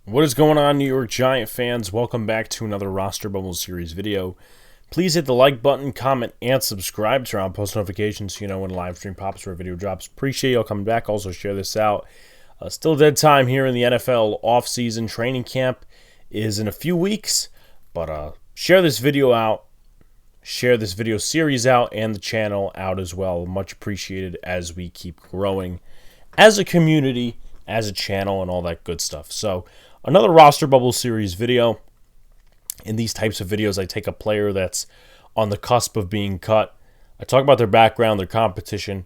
What is going on, New York Giant fans? Welcome back to another Roster Bubble Series video. Please hit the like button, comment, and subscribe to turn on post notifications so you know when a live stream pops or a video drops. Appreciate y'all coming back. Also, share this out. Still dead time here in the NFL offseason. Training camp is in a few weeks, but share this video out. Share this video series out and the channel out as well. Much appreciated as we keep growing as a community, as a channel, and all that good stuff. So, another Roster Bubble Series video. In these types of videos, I take a player that's on the cusp of being cut. I talk about their background, their competition,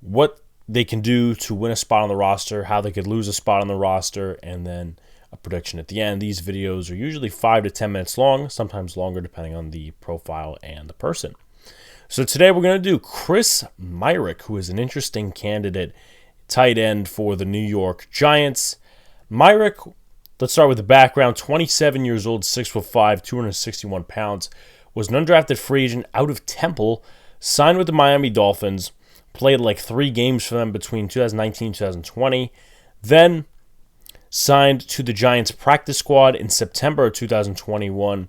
what they can do to win a spot on the roster, how they could lose a spot on the roster, and then a prediction at the end. These videos are usually 5 to 10 minutes long, sometimes longer depending on the profile and the person. So today we're going to do Chris Myarick, who is an interesting candidate, tight end for the New York Giants. Myarick, let's start with the background. 27 years old, 6'5", 261 pounds. Was an undrafted free agent out of Temple. Signed with the Miami Dolphins. Played like 3 games for them between 2019 and 2020. Then signed to the Giants practice squad in September of 2021.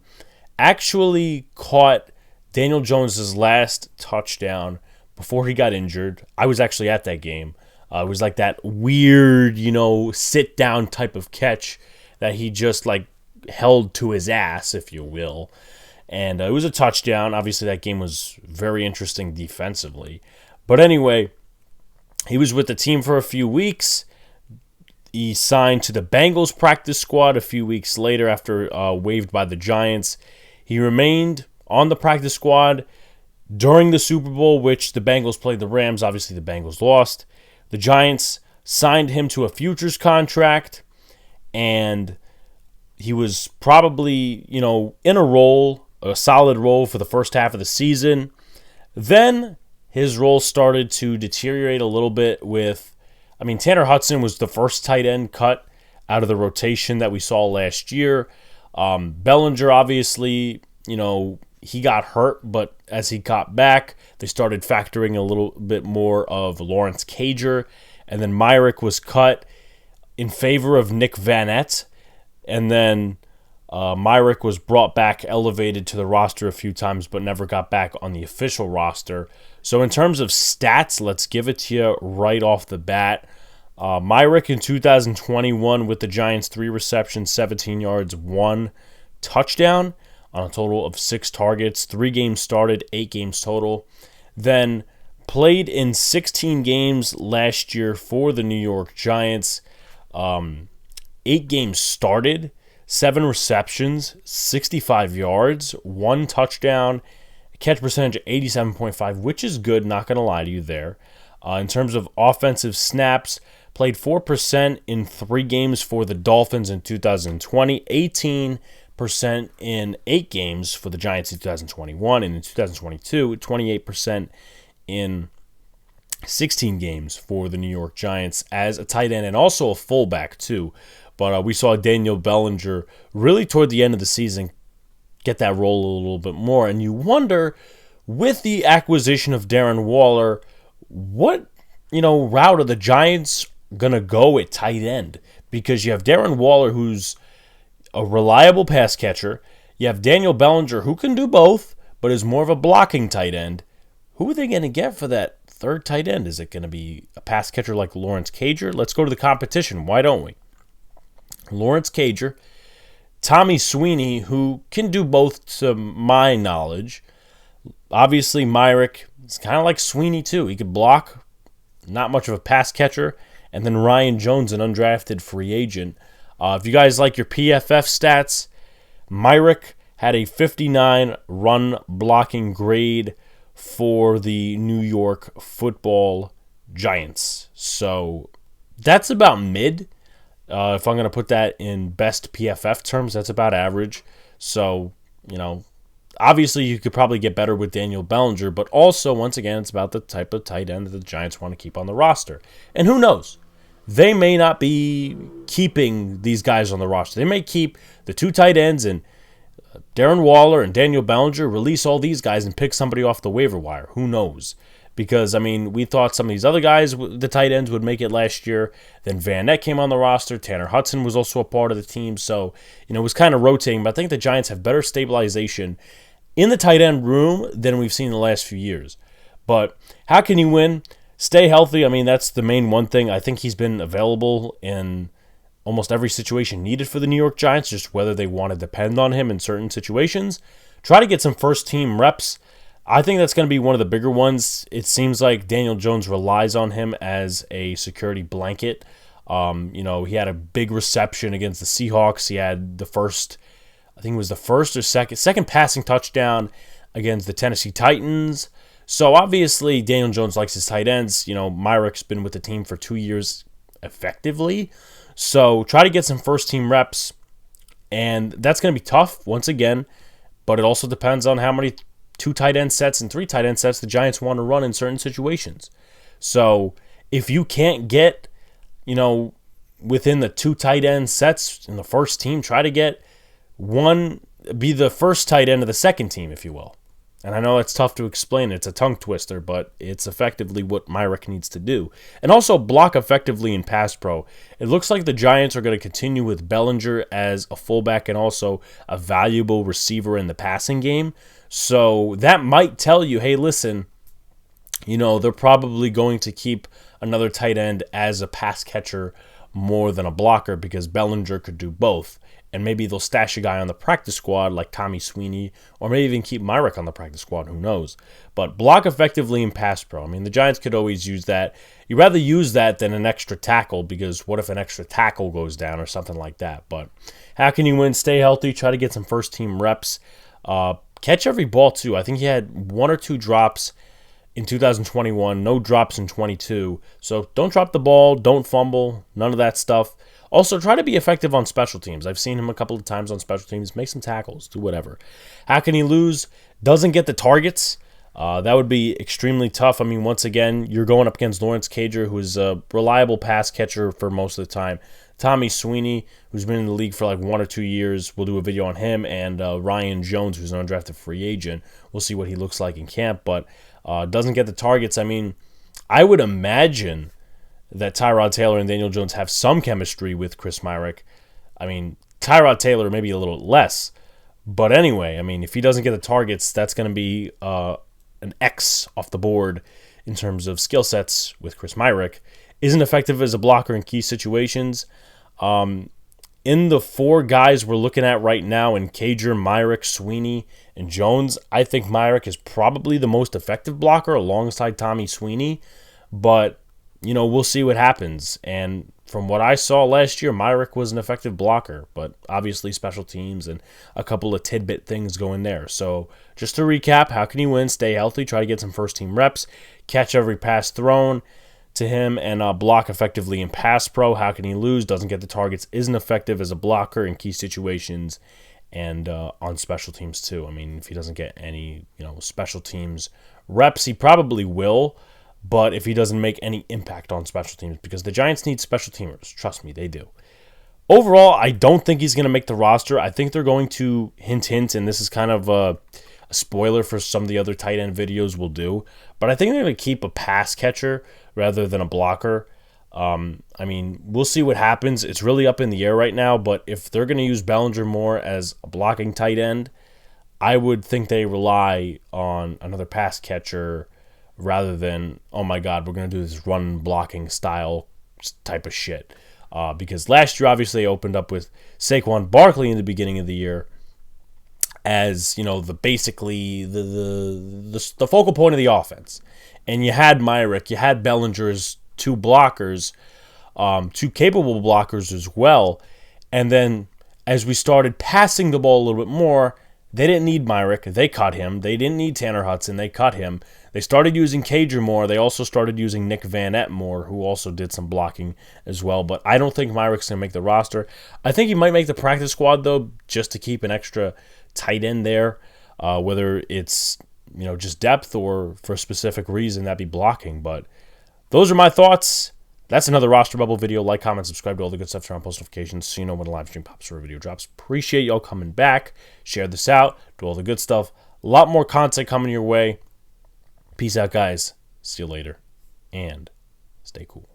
Actually caught Daniel Jones' last touchdown before he got injured. I was actually at that game. It was like that weird, sit-down type of catch that he just held to his ass, if you will. And it was a touchdown. Obviously, that game was very interesting defensively. But anyway, he was with the team for a few weeks. He signed to the Bengals practice squad a few weeks later after waived by the Giants. He remained on the practice squad during the Super Bowl, which the Bengals played the Rams. Obviously, the Bengals lost. The Giants signed him to a futures contract, and he was probably, in a solid role for the first half of the season. Then his role started to deteriorate a little bit Tanner Hudson was the first tight end cut out of the rotation that we saw last year. Bellinger, obviously, he got hurt, but as he got back, they started factoring a little bit more of Alex-GajovichProtich, and then Myarick was cut in favor of Nick Vannett, and then Myarick was brought back, elevated to the roster a few times, but never got back on the official roster. So in terms of stats, let's give it to you right off the bat. Myarick in 2021 with the Giants, 3 receptions, 17 yards, 1 touchdown on a total of 6 targets, 3 games started, 8 games total. Then played in 16 games last year for the New York Giants. 8 games started, 7 receptions, 65 yards, 1 touchdown, catch percentage of 87.5, which is good, not going to lie to you there. In terms of offensive snaps, played 4% in 3 games for the Dolphins in 2020, 18% in 8 games for the Giants in 2021, and in 2022, 28% in 16 games for the New York Giants as a tight end and also a fullback too. But we saw Daniel Bellinger really toward the end of the season get that role a little bit more. And you wonder, with the acquisition of Darren Waller, what route are the Giants going to go at tight end? Because you have Darren Waller, who's a reliable pass catcher. You have Daniel Bellinger, who can do both, but is more of a blocking tight end. Who are they going to get for that third tight end? Is it going to be a pass catcher like Alex-GajovichProtich? Let's go to the competition. Why don't we? Alex-GajovichProtich, Tommy Sweeney, who can do both to my knowledge. Obviously, Myarick is kind of like Sweeney too. He could block, not much of a pass catcher. And then Ryan Jones, an undrafted free agent. If you guys like your PFF stats, Myarick had a 59 run blocking grade for the New York Football Giants. So that's about mid. If I'm going to put that in best PFF terms, that's about average. So, obviously you could probably get better with Daniel Bellinger, but also, once again, it's about the type of tight end that the Giants want to keep on the roster. And who knows? They may not be keeping these guys on the roster. They may keep the 2 tight ends and Darren Waller and Daniel Bellinger, release all these guys and pick somebody off the waiver wire. Who knows? because, I mean, we thought some of these other guys, the tight ends, would make it last year. Then Van Ness came on the roster. Tanner Hudson was also a part of the team. So, it was kind of rotating. But I think the Giants have better stabilization in the tight end room than we've seen in the last few years. But how can you win? Stay healthy. I mean, that's the main one thing. I think he's been available in almost every situation needed for the New York Giants, just whether they want to depend on him in certain situations. Try to get some first-team reps. I think that's going to be one of the bigger ones. It seems like Daniel Jones relies on him as a security blanket. He had a big reception against the Seahawks. He had the first, I think it was the first or second passing touchdown against the Tennessee Titans. So obviously Daniel Jones likes his tight ends. Myarick's been with the team for 2 years effectively. So try to get some first-team reps. And that's going to be tough, once again. But it also depends on how many 2 tight end sets and 3 tight end sets the Giants want to run in certain situations. So if you can't get, within the 2 tight end sets in the first team, try to get one, be the first tight end of the second team, if you will. And I know it's tough to explain. It's a tongue twister, but it's effectively what Myarick needs to do. And also block effectively in pass pro. It looks like the Giants are going to continue with Bellinger as a fullback and also a valuable receiver in the passing game. So that might tell you, hey, listen, they're probably going to keep another tight end as a pass catcher more than a blocker because Bellinger could do both. And maybe they'll stash a guy on the practice squad like Tommy Sweeney, or maybe even keep Myarick on the practice squad, who knows. But block effectively in pass pro. I mean, the Giants could always use that. You'd rather use that than an extra tackle, because what if an extra tackle goes down or something like that? But how can you win? Stay healthy. Try to get some first-team reps. Catch every ball, too. I think he had 1 or 2 drops in 2021, no drops in 22. So don't drop the ball, don't fumble, none of that stuff. Also, try to be effective on special teams. I've seen him a couple of times on special teams. Make some tackles. Do whatever. How can he lose? Doesn't get the targets. That would be extremely tough. I mean, once again, you're going up against Lawrence Cager, who is a reliable pass catcher for most of the time. Tommy Sweeney, who's been in the league for like 1 or 2 years. We'll do a video on him. And Ryan Jones, who's an undrafted free agent. We'll see what he looks like in camp. But doesn't get the targets. I mean, I would imagine that Tyrod Taylor and Daniel Jones have some chemistry with Chris Myarick. I mean, Tyrod Taylor maybe a little less. But anyway, I mean, if he doesn't get the targets, that's going to be an X off the board in terms of skill sets with Chris Myarick. Isn't effective as a blocker in key situations. In the 4 guys we're looking at right now, in Cager, Myarick, Sweeney, and Jones, I think Myarick is probably the most effective blocker alongside Tommy Sweeney. But we'll see what happens. And from what I saw last year, Myarick was an effective blocker, but obviously special teams and a couple of tidbit things go in there. So just to recap, how can you win? Stay healthy, try to get some first-team reps, catch every pass thrown to him, and block effectively in pass pro. How can he lose? Doesn't get the targets, isn't effective as a blocker in key situations, and on special teams too. I mean, if he doesn't get any special teams reps, he probably will. But if he doesn't make any impact on special teams, because the Giants need special teamers. Trust me, they do. Overall, I don't think he's going to make the roster. I think they're going to hint, and this is kind of a spoiler for some of the other tight end videos we'll do. But I think they're going to keep a pass catcher rather than a blocker. I mean, we'll see what happens. It's really up in the air right now. But if they're going to use Bellinger more as a blocking tight end, I would think they rely on another pass catcher rather than, oh my God, we're going to do this run blocking style type of shit. Because last year, obviously, they opened up with Saquon Barkley in the beginning of the year as, basically the focal point of the offense. And you had Myarick, you had Bellinger as 2 blockers, 2 capable blockers as well. And then as we started passing the ball a little bit more, they didn't need Myarick. They cut him. They didn't need Tanner Hudson. They cut him. They started using Cager more. They also started using Nick Van Ness more, who also did some blocking as well. But I don't think Myarick's going to make the roster. I think he might make the practice squad, though, just to keep an extra tight end there, whether it's just depth or for a specific reason, that'd be blocking. But those are my thoughts. That's another roster bubble video. Like, comment, subscribe to all the good stuff, turn on post notifications so you know when a live stream pops or a video drops. Appreciate y'all coming back. Share this out. Do all the good stuff. A lot more content coming your way. Peace out, guys. See you later, and stay cool.